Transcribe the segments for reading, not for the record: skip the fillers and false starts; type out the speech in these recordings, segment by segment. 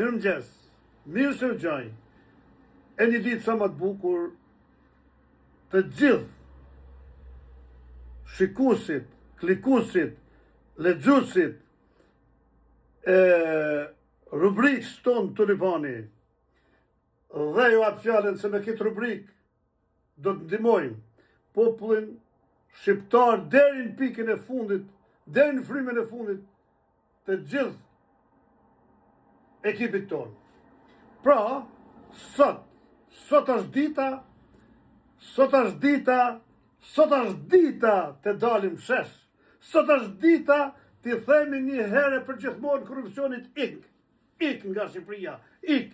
Mirëmëngjes, mirë se u gjaj, e një ditë sa më të bukur të gjithë shikusit, klikusit, lexuesit e rubrikës tonë Tulipani, dhe ju atë fjallën se me këtë rubrikë do të ndihmojmë popullin shqiptar deri në pikën e fundit, deri në frymën e fundit të gjithë ekipit tonë. Pra, sot është dita të dalim shesh. Sot është dita të themi një herë për gjithmonë korrupsionit ik nga Shqipëria, ik.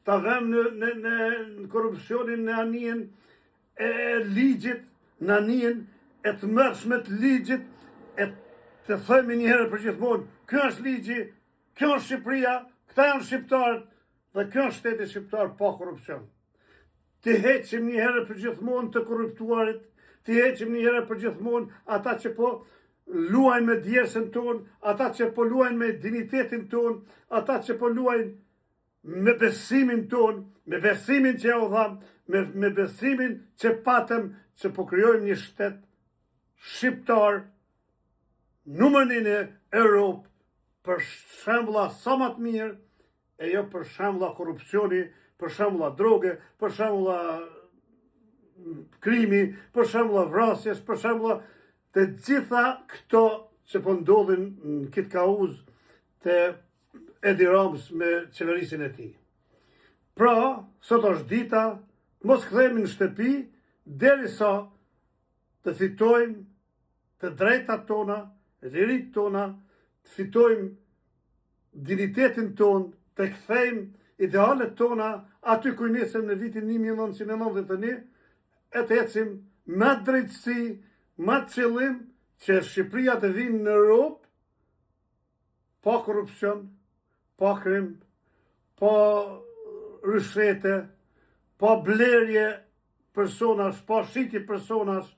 Ta dhem në korrupsionin në anijen e ligjit, në anijen e të mërshme të ligjit, e të themi një herë për gjithmonë, kjo është ligji, kjo është Shqipëria, këta janë shqiptarët dhe kjo është shteti shqiptar pa korrupsion. Të heqim një herë për gjithmonë të korruptuarit, të heqim një herë për gjithmonë ata që po luajnë me djersën tonë, ata që po luajnë me dignitetin tonë, ata që po luajnë me besimin tonë, me besimin që u dham, me besimin që patëm që po krijojmë një shtet shqiptar numër 1 në Europë, për shembulla sa më të mirë, e jo për shembulla korrupsioni, për shembulla droge, për shembulla krimi, për shembulla vrasjes, për shembulla të gjitha këto që po ndodhin në këtë kauz të Edi Ramës me qeverisin e tij. Pra, sot është dita, mos kthehemi në shtëpi derisa të fitojmë të drejtat tona, lirit tona, të fitojmë dignitetin tonë, të kthejmë idealet tona aty ku nisëm në vitin 1991, e të ecim me drejtësi, me qëllim që Shqipëria të vinë në Europë pa korrupsion, pa krim, pa rishete, pa blerje personash, pa shitje personash,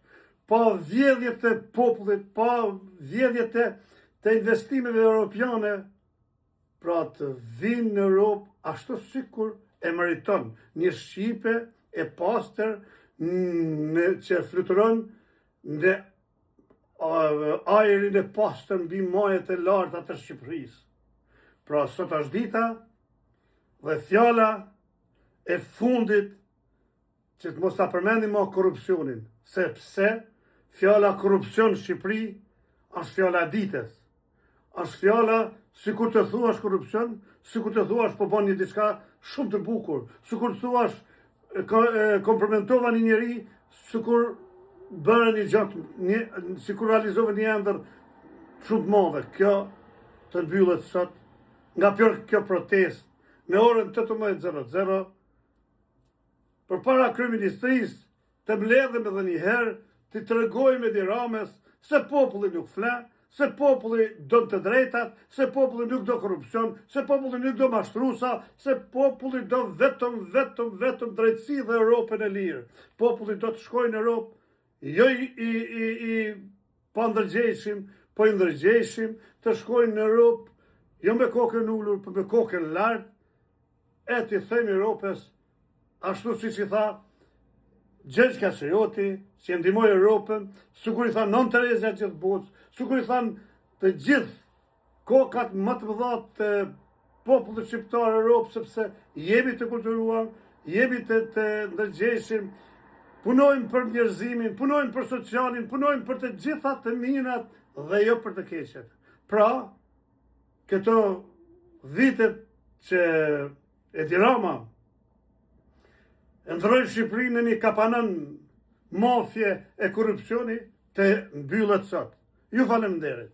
pa vjedhje të popullit, pa vjedhje të investimeve europiane, pra të vinë në Europë ashtu sikur e meriton një Shqipe e pastër që fluturon në ajrin e pastër mbi majet e larta të Shqipërisë. Pra sot është dita dhe fjala e fundit që të mos ta përmendim më korrupsionin, sepse fjala korrupsion Shqipëri është fjala ditës. Është fjala sikur të thuash korrupsion, sikur të thuash po bën një diçka shumë të bukur, sikur të thuash komprometova një njeri, sikur bëre një gjatë, sikur realizove një ëndër shumë të madhe. Kjo të mbyllet sot nga kjo protestë në orën 18:00 përpara kryeministrisë të mbledhem edhe një herë të tregojmë Edi Ramës se populli nuk fle, se populli do të drejtat, se populli nuk do korrupsion, se populli nuk do mashtruesa, se populli do vetëm drejtësi dhe Europën e lirë. Populli do të shkojë në Europë, jo i pa ndërgjegjshëm, po i ndërgjegjshëm, të shkojnë në Europë, jo me kokën ulur, por me kokën lart, e të themi Europës, ashtu siç i tha Gjergj Kastrioti, që ndihmoi Europën, sikur i tha Nën Tereza gjithë botës, sikur i than të gjithë kokat më të mëdha të popullit shqiptar Europë, sepse jemi të kulturuar, jemi të ndërgjegjshëm, punojmë për njerëzimin, punojmë për socialin, punojmë për të gjitha të mirat dhe jo për të keqet. Pra, këto vitet që Edi Rama ndroi Shqipërinë në një kapanën mafje e korrupsioni të mbyllet sot. Ju faleminderit.